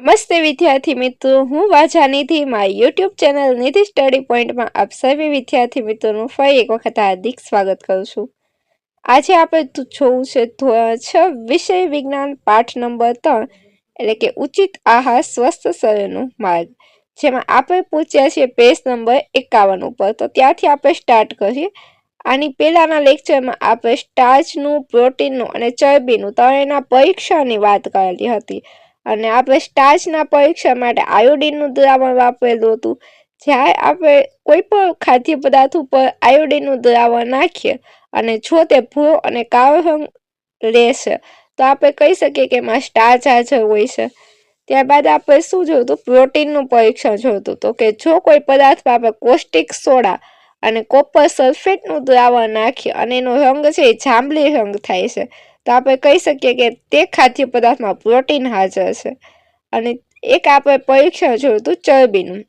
નમસ્તે વિદ્યાર્થી મિત્રો, હું વાજાનિધિ મારી યુટ્યુબ ચેનલ નિધિ સ્ટડી પોઈન્ટમાં આપ સર્વે વિદ્યાર્થી મિત્રોનું ફરી એક વખત હાર્દિક સ્વાગત કરું છું. આજે આપણે જોવું છે ધોરણ 6 વિષય વિજ્ઞાન પાઠ નંબર 3 એટલે કે ઉચિત આહાર સ્વસ્થ શરીરનો માર્ગ, જેમાં આપણે પૂછ્યા છીએ પેજ નંબર 51 ઉપર. તો ત્યાંથી આપણે સ્ટાર્ટ કરીએ. આની પહેલાના લેક્ચરમાં આપણે સ્ટાર્ચનું, પ્રોટીનનું અને ચરબીનું ત્રણેયના પરીક્ષણની વાત કરેલી હતી અને આપણે સ્ટાર્ચના પરીક્ષા માટે આયોડિનનું દ્રાવણ વાપરેલું હતું. જ્યારે આપણે કોઈ પણ ખાદ્ય પદાર્થ ઉપર આયોડિનનું દ્રાવણ નાખીએ અને જો તે ભૂરો અને કાળો રંગ લેશે તો આપણે કહી શકીએ કે એમાં સ્ટાર્ચ હાજર હોય છે. ત્યારબાદ આપણે શું જોયું હતું? પ્રોટીનનું પરીક્ષણ જોયું હતું. તો કે જો કોઈ પદાર્થમાં આપણે કોસ્ટિક સોડા અને કોપર સલ્ફેટનું દ્રાવણ નાખીએ અને એનો રંગ છે એ જાંબલી રંગ થાય છે તો આપણે કહી શકીએ કે તે ખાદ્ય પદાર્થમાં પ્રોટીન હાજર છે. અને એક આપણે પરીક્ષણ જોયું હતું ચરબીનું.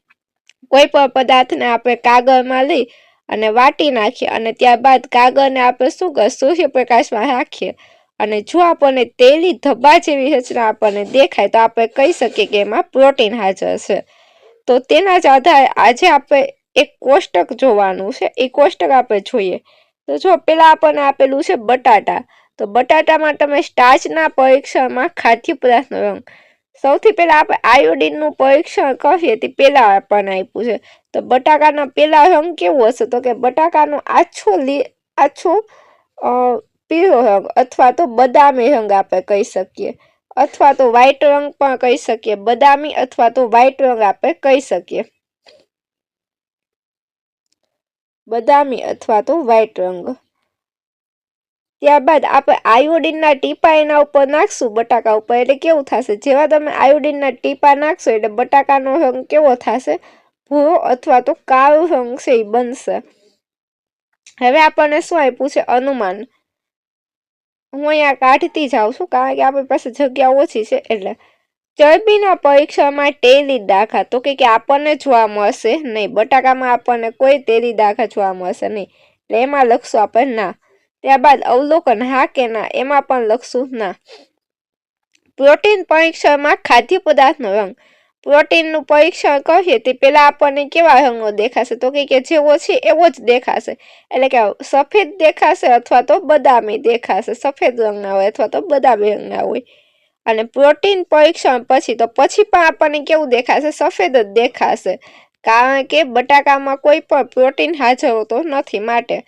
કોઈ પણ પદાર્થને આપણે કાગળમાં લઈ અને વાટી નાખીએ અને ત્યારબાદ કાગળને આપણે શું કરીએ? સૂર્યપ્રકાશમાં રાખીએ અને જો આપણને તેલી ધબ્બા જેવી રચના આપણને દેખાય તો આપણે કહી શકીએ કે એમાં પ્રોટીન હાજર છે. તો તેના જ આધારે આજે આપણે એક કોષ્ટક જોવાનું છે. એ કોષ્ટક આપણે જોઈએ. તો જો પેલા આપણને આપેલું છે બટાટા. તો બટાટામાં તમે સ્ટાર્ચના પરીક્ષણમાં ખાદ્ય પદાર્થનો રંગ, સૌથી પહેલા આપણે આયોડિનનું પરીક્ષણ કરીએ તે પહેલા આપણને આપ્યું છે. તો બટાકાનો પહેલા રંગ કેવો હશે? તો કે બટાકાનો આછો પીળો રંગ અથવા તો બદામી રંગ આપણે કહી શકીએ, અથવા તો વ્હાઈટ રંગ પણ કહી શકીએ. બદામી અથવા તો વ્હાઈટ રંગ આપણે કહી શકીએ. બદામી અથવા તો વ્હાઈટ રંગ. ત્યારબાદ આપણે આયોડિનના ટીપા એના ઉપર નાખશું બટાકા ઉપર, એટલે કેવું થશે? જેવા તમે આયોડિનના ટીપા નાખશો એટલે બટાકાનો રંગ કેવો થશે? ભૂરો અથવા તો કાળો રંગ છે એ બનશે. હવે આપણને શું આપ્યું છે? અનુમાન. હું અહીંયા કાઢતી જાઉં છું કારણ કે આપણી પાસે જગ્યા ઓછી છે. એટલે ચરબીના પરીક્ષણમાં તેલી દાખલા. તો કે આપણને જોવા મળશે નહીં. બટાકામાં આપણને કોઈ તેલી દાખલા જોવા મળશે નહીં, એટલે એમાં લખશું આપણે ના. ત્યારબાદ અવલોકન, હા કે ના, એમાં પણ લખશું ના. પ્રોટીન પરીક્ષણમાં ખાદ્ય પદાર્થનો રંગ. પ્રોટીનનું પરીક્ષણ કરીએ તે પહેલા આપણને કેવા રંગનો દેખાશે? તો કે જેવો છે એવો જ દેખાશે. એટલે કે સફેદ દેખાશે અથવા તો બદામી દેખાશે. સફેદ રંગના હોય અથવા તો બદામી રંગના હોય. અને પ્રોટીન પરીક્ષણ પછી પણ આપણને કેવું દેખાશે? સફેદ જ દેખાશે, કારણ કે બટાકામાં કોઈ પણ પ્રોટીન હાજર હોતો નથી. માટે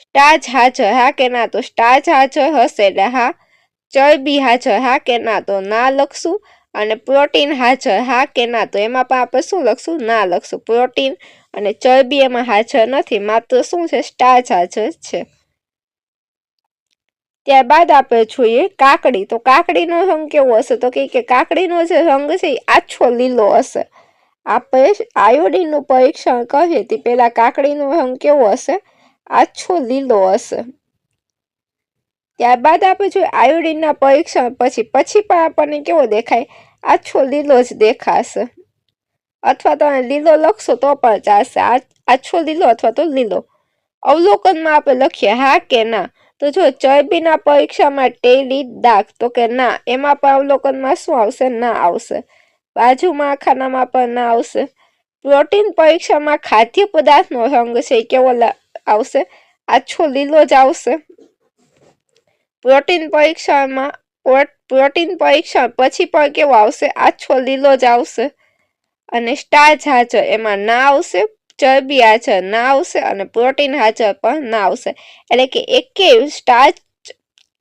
સ્ટાર્ચ હાજર, હા કે ના? તો સ્ટાર્ચ હાજર હશે એટલે હા. ચરબી હાજર, હા કે ના? તો ના લખશું. અને પ્રોટીન હાજર, હા કે ના? તો એમાં પણ આપણે શું લખશું? ના લખશું. પ્રોટીન અને ચરબી એમાં હાજર નથી, માત્ર શું છે? સ્ટાર્ચ હાજર છે. ત્યારબાદ આપણે જોઈએ કાકડી. તો કાકડીનો રંગ કેવો હશે? તો કે કાકડીનો જે રંગ છે એ આછો લીલો હશે. આપણે આયોડિનનું પરીક્ષણ કરીએ તે પહેલા કાકડીનો રંગ કેવો હશે? આછો લીલો હશે. ત્યારબાદ આપણે જોઈએ આયોડિનના પરીક્ષણ પછી પણ આપણને કેવો દેખાય? આછો લીલો જ દેખાશે. અથવા તમે લીલો લખશો તો પણ ચાલશે. આછો લીલો અથવા તો લીલો. અવલોકનમાં આપણે લખીએ હા કે ના. તો જો ચરબીના પરીક્ષામાં તેલી દાગ, તો કે ના. એમાં પણ અવલોકનમાં શું આવશે? ના આવશે. બાજુમાં ખાનામાં પણ ના આવશે. પ્રોટીન પરીક્ષામાં ખાદ્ય પદાર્થનો રંગ છે કેવો આવશે? આછો લીલો જ આવશે. પ્રોટીન પરીક્ષણ પછી પણ કેવો આવશે? આછો લીલો જ આવશે. અને સ્ટાર્ચ હાજર એમાં ના આવશે. ચરબી હાજર ના આવશે અને પ્રોટીન હાજર પણ ના આવશે. એટલે કે એકેય સ્ટાર્ચ,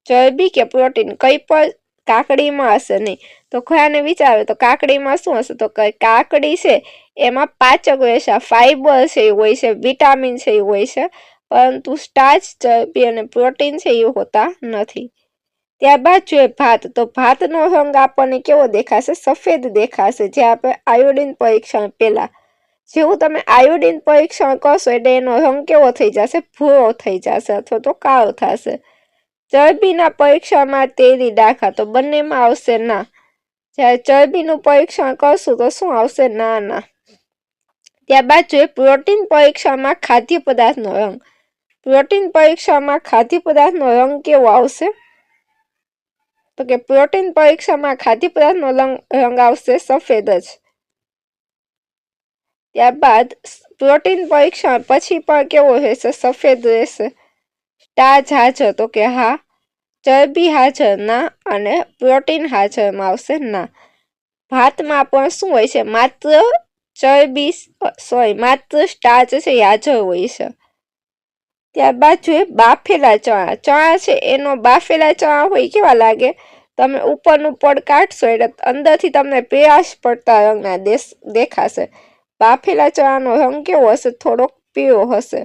ચરબી કે પ્રોટીન કઈ પણ કાકડીમાં હશે નહીં. તો ઘણાને વિચારે તો કાકડીમાં શું હશે? તો કાકડી છે એમાં પાચક રેશા, ફાઈબર છે એ હોય છે, વિટામિન છે એ હોય છે, પરંતુ સ્ટાર્ચ, ચરબી અને પ્રોટીન છે એ હોતા નથી. ત્યારબાદ જોઈએ ભાત. તો ભાતનો રંગ આપણને કેવો દેખાશે? સફેદ દેખાશે. જે આપણે આયોડિન પરીક્ષણ પહેલા, જેવું તમે આયોડિન પરીક્ષણ કરશો એટલે એનો રંગ કેવો થઈ જશે? ભૂરો થઈ જશે અથવા તો કાળો થશે. ચરબીના પરીક્ષણમાં તેલી દાખલા. તો બંનેમાં આવશે ના. જ્યારે ચરબીનું પરીક્ષણ કરશું તો શું આવશે? ના ના. ત્યારબાદ જોઈએ પ્રોટીન પરીક્ષણમાં ખાદ્ય પદાર્થનો રંગ. પ્રોટીન પરીક્ષણમાં ખાદ્ય પદાર્થનો રંગ કેવો આવશે? તો કે પ્રોટીન પરીક્ષામાં ખાદ્ય પદાર્થનો રંગ આવશે સફેદ જ. ત્યારબાદ પ્રોટીન પરીક્ષા પછી પણ કેવો રહેશે? સફેદ રહેશે. સ્ટાર્ચ હાજર? તો કે હા. ચરબી હાજર? ના. અને પ્રોટીન હાજરમાં આવશે ના. ભાતમાં પણ શું હોય છે? માત્ર માત્ર સ્ટાર્ચ છે હાજર હોય છે. ત્યારબાદ જોઈએ બાફેલા ચણા. ચણા છે એનો બાફેલા ચણા હોય કેવા લાગે? તમે ઉપરનું પડ કાઢશો એટલે અંદરથી તમને પીળાશ પડતા રંગના દેખાશે. બાફેલા ચણાનો રંગ કેવો હશે? થોડોક પીળો હશે.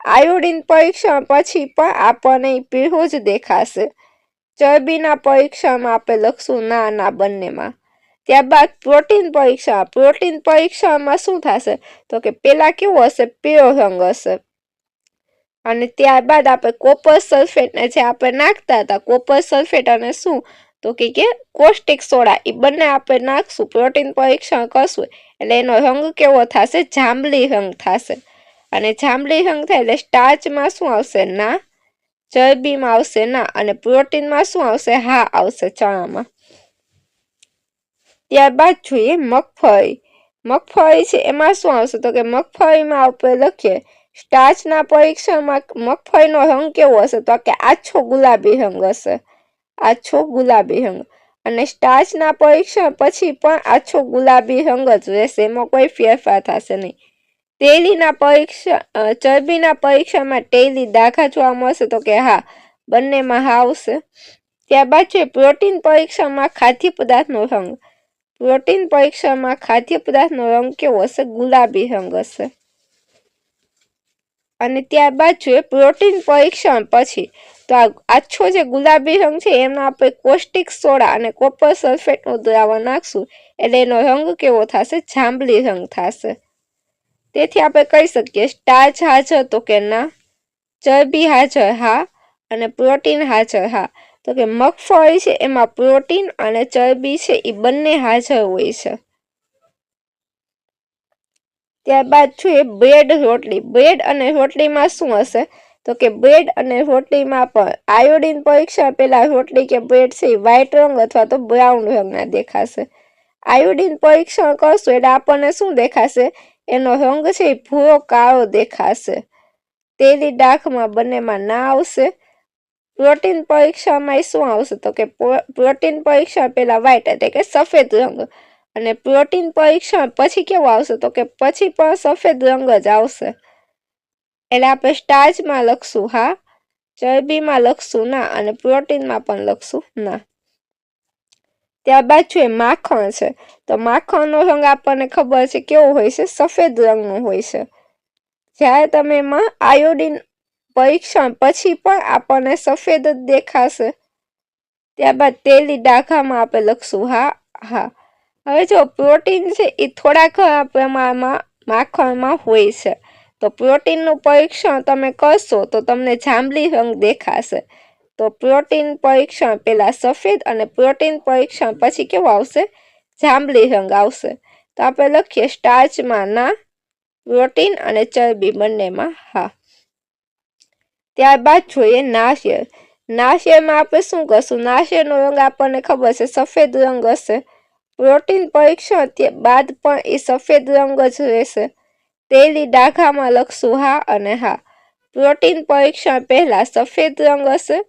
આયોડીન પરીક્ષણ પછી પણ આપણને પીળો જ દેખાશે. ચરબીના પરીક્ષણમાં આપણે લખશું ના બંનેમાં. ત્યારબાદ પ્રોટીન પરીક્ષા. પ્રોટીન પરીક્ષણમાં શું થશે? તો કે પેલા કેવો હશે? પીળો રંગ હશે. અને ત્યારબાદ આપણે કોપર સલ્ફેટને જે આપણે નાખતા હતા, કોપર સલ્ફેટ અને શું? તો કે કોસ્ટિક સોડા, એ બંને આપણે નાખશું, પ્રોટીન પરીક્ષણ કરશું એટલે એનો રંગ કેવો થશે? જાંબલી રંગ થશે. અને જાંબલી રંગ થાય એટલે સ્ટાર્ચમાં શું આવશે? ના. ચરબીમાં આવશે ના. અને પ્રોટીનમાં શું આવશે? હા આવશે ચણામાં. ત્યારબાદ જોઈએ મગફળી. મગફળી છે એમાં શું આવશે? તો કે મગફળીમાં આપણે લખીએ સ્ટાર્ચના પરીક્ષણમાં મગફળીનો રંગ કેવો હશે? તો કે આછો ગુલાબી રંગ હશે. આછો ગુલાબી રંગ. અને સ્ટાર્ચના પરીક્ષણ પછી પણ આછો ગુલાબી રંગ જ રહેશે, એમાં કોઈ ફેરફાર થશે નહીં. ચરબીના પરીક્ષણમાં તેલી દાખા જોવા મળશે? તો કે હા. બંનેમાં હા આવશે. ત્યારબાદ છે પ્રોટીન પરીક્ષણમાં ખાદ્ય પદાર્થનો રંગ. પ્રોટીન પરીક્ષણમાં ખાદ્ય પદાર્થનો રંગ કેવો હશે? ગુલાબી રંગ હશે. અને ત્યારબાદ જોઈએ પ્રોટીન પરીક્ષણ પછી તો આછો જે ગુલાબી રંગ છે એમાં આપણે કોસ્ટિક સોડા અને કોપર સલ્ફેટનું દ્રાવણ નાખશું એટલે એનો રંગ કેવો થશે? જાંબલી રંગ થશે. તેથી આપણે કહી શકીએ સ્ટાર્ચ હાજર? તો કે ના. ચરબી હાજર? હા. અને પ્રોટીન હાજર? હા. તો કે મગફળી છે એમાં પ્રોટીન અને ચરબી છે એ બંને હાજર હોય છે. ત્યારબાદ જોઈએ બ્રેડ રોટલી. બ્રેડ અને રોટલીમાં શું હશે? તો કે બ્રેડ અને રોટલીમાં પણ આયોડીન પરીક્ષા પહેલા રોટલી કે બ્રેડ છે એ વ્હાઈટ રંગ અથવા તો બ્રાઉન રંગના દેખાશે. આયોડીન પરીક્ષણ કરશું એટલે આપણને શું દેખાશે? એનો રંગ છે એ ભૂરો કાળો દેખાશે. તેલી દાખમાં બંનેમાં ના આવશે. પ્રોટીન પરીક્ષામાં શું આવશે? તો કે પ્રોટીન પરીક્ષા પહેલા વ્હાઈટ એટલે કે સફેદ રંગ. અને પ્રોટીન પરીક્ષણ પછી કેવું આવશે? તો કે પછી પણ સફેદ રંગ જ આવશે. એટલે આપણે સ્ટાર્ચમાં લખશું હા, ચરબીમાં લખશું ના અને પ્રોટીનમાં પણ લખશું ના. ત્યારબાદ જોઈએ માખણ છે. તો માખણનો રંગ આપણને ખબર છે કેવો હોય છે? સફેદ રંગનો હોય છે. જ્યારે તમે એમાં આયોડીન પરીક્ષણ પછી પણ આપણને સફેદ જ દેખાશે. ત્યારબાદ તેલી દાખામાં આપણે લખશું હા. હવે જો પ્રોટીન છે એ થોડા ઘણા પ્રમાણમાં માખણમાં હોય છે. તો પ્રોટીનનું પરીક્ષણ તમે કરશો તો તમને જાંબલી રંગ દેખાશે. તો પ્રોટીન પરીક્ષણ પહેલા સફેદ અને પ્રોટીન પરીક્ષણ પછી કેવો આવશે? જાંબલી રંગ આવશે. તો આપણે લખીએ સ્ટાર્ચમાં ના, પ્રોટીન અને ચરબી બંનેમાં હા. ત્યારબાદ જોઈએ નારિયેળ. નારિયેળમાં આપણે શું કરશું? નારિયેળનો રંગ આપણને ખબર છે સફેદ રંગ હશે. પ્રોટીન પરીક્ષણ બાદ પણ એ સફેદ રંગ જ રહેશે. તેલી દાખામાં લખશું હા અને હા. પ્રોટીન પરીક્ષણ પહેલા સફેદ રંગ હશે.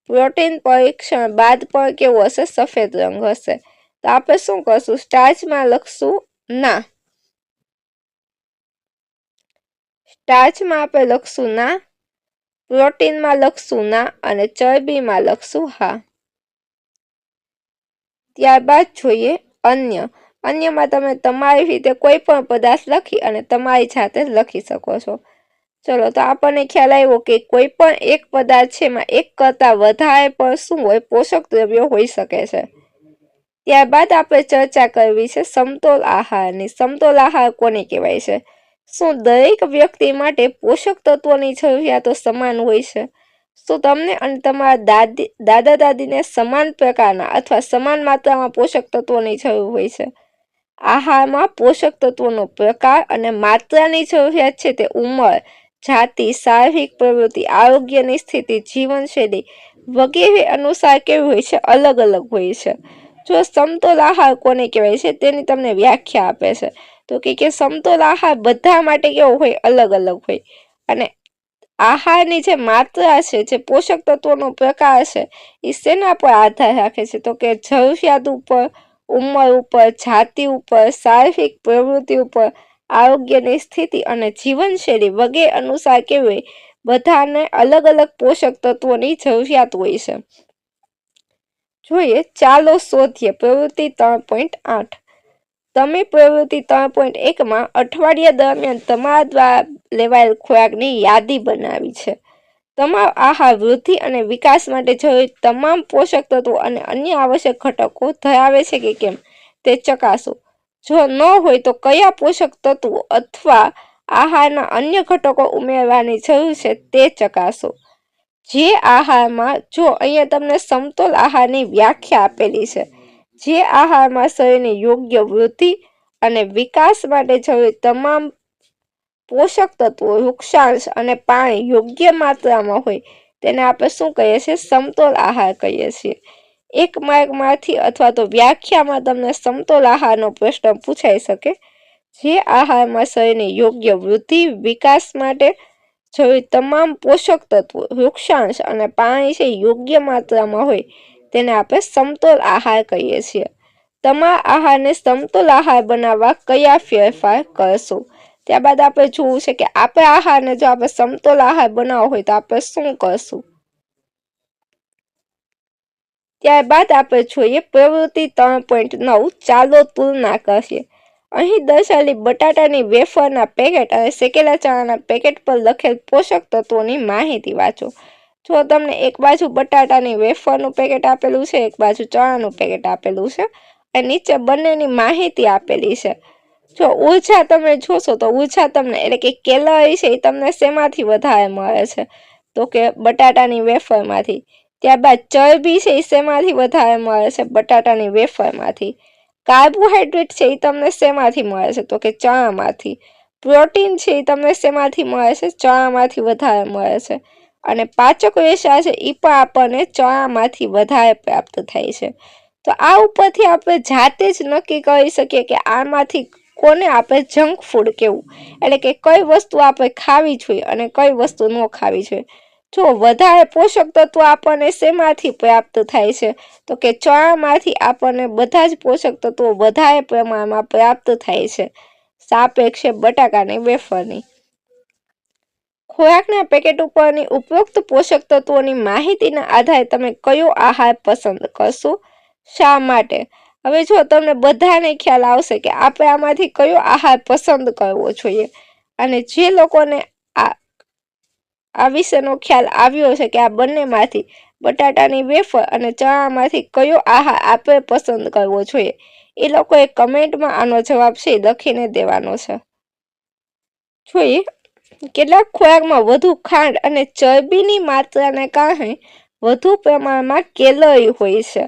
પ્રોટીન પરીક્ષણ બાદ પણ કેવો હશે? સફેદ રંગ હશે. તો આપણે શું કરશું? સ્ટાર્ચમાં લખશું ના. સ્ટાર્ચમાં આપણે લખશું ના, પ્રોટીનમાં લખશું ના અને ચરબીમાં લખશું હા. ત્યારબાદ જોઈએ અન્ય. અન્યમાં તમે તમારી રીતે કોઈ પણ પદાર્થ લખી અને તમારી જાતે લખી શકો છો. ચલો તો આપણને ખ્યાલ આવ્યો કે કોઈ પણ એક પદાર્થ છે એમાં એક કરતાં વધારે પણ શું હોય? પોષક દ્રવ્યો હોઈ શકે છે. ત્યારબાદ આપણે ચર્ચા કરવી છે સમતોલ આહારની. સમતોલ આહાર કોને કહેવાય છે? શું દરેક વ્યક્તિ માટે પોષક તત્વોની જરૂરિયાતો સમાન હોય છે? શું તમને અને તમારા દાદા દાદીને સમાન પ્રકારના અથવા સમાન માત્રામાં પોષક તત્વોની જરૂર હોય છે? આહારમાં પોષક તત્વોનો પ્રકાર અને માત્રાની જરૂરિયાત છે તે ઉંમર, જાતિ, શારીરિક પ્રવૃત્તિ, આરોગ્યની સ્થિતિ, જીવનશૈલી વગેરે અનુસાર કેવું હોય છે, અલગ અલગ હોય છે. જો સમતોલ આહાર કોને કહેવાય છે તેની તમને વ્યાખ્યા આપે છે. તો કે સમતોલ આહાર બધા માટે કેવો હોય, અલગ અલગ હોય. અને આહારની જે માત્રા છે, જે પોષક તત્વોનો પ્રકાર છે, એ શેના પર આધાર રાખે છે? તો કે જરૂરિયાત ઉપર, ઉંમર ઉપર, જાતિ ઉપર, શારીરિક પ્રવૃત્તિ ઉપર, આરોગ્યની સ્થિતિ અને જીવનશૈલી વગેરે અનુસાર કેવું હોય, બધાને અલગ અલગ પોષક તત્વોની જરૂરિયાત હોય છે. જોઈએ, ચાલો શોધીએ પ્રવૃત્તિ 3.8. તમે પ્રવૃત્તિ 3.1માં અઠવાડિયા દરમિયાન તમારા દ્વારા લેવાયેલ ખોરાકની યાદી બનાવી છે. તમારો આહાર વૃદ્ધિ અને વિકાસ માટે જરૂરી તમામ પોષક તત્વો અને અન્ય આવશ્યક ઘટકો ધરાવે છે કે કેમ તે ચકાસો. જો ન હોય તો કયા પોષક તત્વો અથવા આહારના અન્ય ઘટકો ઉમેરવાની જરૂર છે તે ચકાસો. જે આહારમાં, જો અહીંયા તમને સમતોલ આહારની વ્યાખ્યા આપેલી છે, જે આહારમાં શરીરની યોગ્ય વૃદ્ધિ અને વિકાસ માટે જરૂરી તમામ પોષક તત્વો, વૃક્ષાંશ અને પાણી યોગ્ય માત્રામાં હોય તેને આપણે શું કહીએ છીએ? સમતોલ આહાર કહીએ છીએ. એક માર્ગમાંથી અથવા તો વ્યાખ્યામાં તમને સમતોલ આહારનો પ્રશ્ન પૂછાઈ શકે. જે આહારમાં શરીરની યોગ્ય વૃદ્ધિ, વિકાસ માટે જરૂરી તમામ પોષક તત્વો, વૃક્ષાંશ અને પાણી છે યોગ્ય માત્રામાં હોય તેને આપણે સમતોલ આહાર કહીએ છીએ. તમારા આહારને સમતોલ આહાર બનાવવા કયા ફેરફાર કરશો? ત્યારબાદ આપણે જોવું છે કે આપણે આહારને જો આપણે સમતોલ આહાર બનાવવો હોય તો આપણે શું કરશું. ત્યારબાદ આપણે જોઈએ પ્રવૃત્તિ 3.9. ચાલો તુલના કરીએ. અહીં દર્શાવેલી બટાટાની વેફરના પેકેટ અને શેકેલા ચણાના પેકેટ પર લખેલ પોષક તત્વોની માહિતી વાંચો. જો તમને એક બાજુ બટાટાની વેફરનું પેકેટ આપેલું છે, એક બાજુ ચણાનું પેકેટ આપેલું છે, અને નીચે બંનેની માહિતી આપેલી છે. જો ઉર્જા તમે જોશો તો ઉર્જા તમને એટલે કે કેલરી છે એ તમને શેમાંથી વધારે મળે છે? તો કે બટાટાની વેફરમાંથી. ત્યારબાદ ચરબી છે એ શેમાંથી વધારે મળે છે? બટાટાની વેફરમાંથી. કાર્બોહાઈડ્રેટ છે એ તમને શેમાંથી મળે છે? તો કે ચણામાંથી. પ્રોટીન છે એ તમને શેમાંથી મળે છે? ચણામાંથી વધારે મળે છે. અને પાચક રેશા છે એ પણ આપણને ચણામાંથી વધારે પ્રાપ્ત થાય છે. તો આ ઉપરથી આપણે જાતે જ નક્કી કરી શકીએ કે આમાંથી કોને આપણે જંક ફૂડ કેવું, એટલે કે કઈ વસ્તુ આપણે ખાવી જોઈએ અને કઈ વસ્તુ ન ખાવી જોઈએ. જો વધારે પોષક તત્વો આપણને શેમાંથી પ્રાપ્ત થાય છે? તો કે ચણામાંથી આપણને બધા જ પોષક તત્વો વધારે પ્રમાણમાં પ્રાપ્ત થાય છે સાપેક્ષે બટાકાની વેફરની. ખોરાકના પેકેટ ઉપરની ઉપરોક્ત પોષક તત્વોની માહિતીના આધારે તમે કયો આહાર પસંદ કરશો? શા માટે? હવે જો તમને બધાને ખ્યાલ આવશે કે આપણે આમાંથી કયો આહાર પસંદ કરવો જોઈએ, અને જે લોકોને આ વિશેનો ખ્યાલ આવ્યો છે કે આ બંનેમાંથી બટાટાની વેફર અને ચણામાંથી કયો આહાર આપણે પસંદ કરવો જોઈએ, એ લોકોએ કમેન્ટમાં આનો જવાબ છે લખીને દેવાનો છે. જોઈએ, કેટલાક ખોરાકમાં વધુ ખાંડ અને ચરબીની માત્રાને કારણે વધુ પ્રમાણમાં કેલરી હોય છે,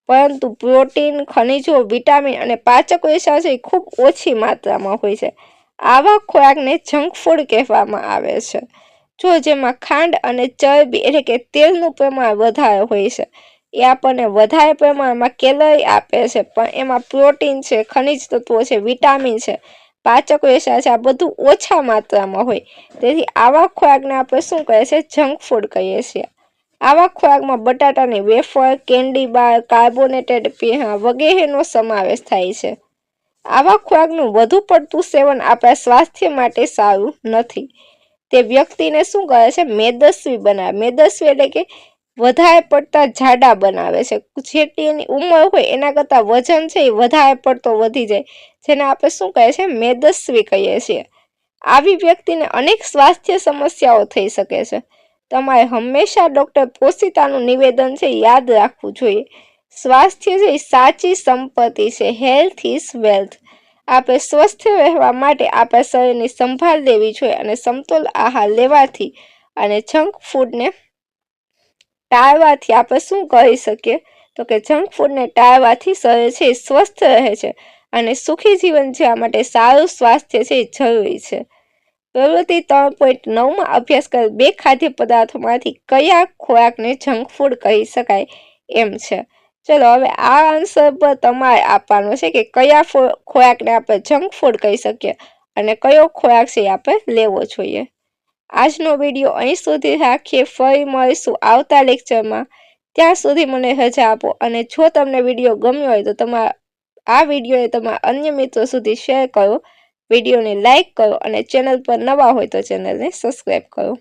પરંતુ પ્રોટીન, ખનિજો, વિટામિન અને પાચક રેશા છે ખૂબ ઓછી માત્રામાં હોય છે. આવા ખોરાકને જંક ફૂડ કહેવામાં આવે છે. જો જેમાં ખાંડ અને ચરબી એટલે કે તેલનું પ્રમાણ વધારે હોય છે, એ આપણને વધારે પ્રમાણમાં કેલરી આપે છે, પણ એમાં પ્રોટીન છે, ખનિજ તત્વો છે, વિટામિન છે, પાચક રેશા છે, આ બધું ઓછા માત્રામાં હોય. તેથી આવા ખોરાકને આપણે શું કહીએ છીએ? જંક ફૂડ કહીએ છીએ. આવા ખોરાકમાં બટાટાની વેફર, કેન્ડી બાર, કાર્બોનેટેડ પીણા વગેરેનો સમાવેશ થાય છે. આવા ખોરાકનું વધુ પડતું સેવન આપણા સ્વાસ્થ્ય માટે સારું નથી. તે વ્યક્તિને શું કરે છે? મેદસ્વી બનાવે. મેદસ્વી એટલે કે વધારે પડતા જાડા બનાવે છે. જેટલી એની ઉંમર હોય એના કરતાં વજન છે એ વધારે પડતો વધી જાય, જેને આપણે શું કહે છે? મેદસ્વી કહીએ છીએ. આવી વ્યક્તિને અનેક સ્વાસ્થ્ય સમસ્યાઓ થઈ શકે છે. તમારે હંમેશા ડોક્ટર પોષિતાનું નિવેદન છે યાદ રાખવું જોઈએ. સ્વાસ્થ્ય છે એ સાચી સંપત્તિ છે. Health is wealth. આપણે સ્વસ્થ રહેવા માટે આપણા શરીરની સંભાળ લેવી જોઈએ, અને સમતોલ આહાર લેવાથી અને જંક ફૂડને ટાળવાથી આપણે શું કરી શકીએ? તો કે જંક ફૂડને ટાળવાથી શરીર છે એ સ્વસ્થ રહે છે, અને સુખી જીવન જીવવા માટે સારું સ્વાસ્થ્ય છે એ જરૂરી છે. પ્રવૃત્તિ 3.9માં અભ્યાસ કરેલ 2 ખાદ્ય પદાર્થોમાંથી કયા ખોરાકને જંક ફૂડ કહી શકાય એમ છે. ચલો હવે આ આન્સર પર તમારે આપવાનો છે કે કયા ખોરાકને આપણે જંક ફૂડ કહી શકીએ અને કયો ખોરાક છે એ આપણે લેવો જોઈએ. આજનો વિડીયો અહીં સુધી રાખીએ. ફરી મળીશું આવતા લેક્ચરમાં. ત્યાં સુધી મને રજા આપો અને જો તમને વિડીયો ગમ્યો હોય તો આ વિડીયોને તમારા અન્ય મિત્રો સુધી શેર કરો, વિડીયોને લાઇક કરો અને ચેનલ પર નવા હોય તો ચેનલને સબસ્ક્રાઈબ કરો.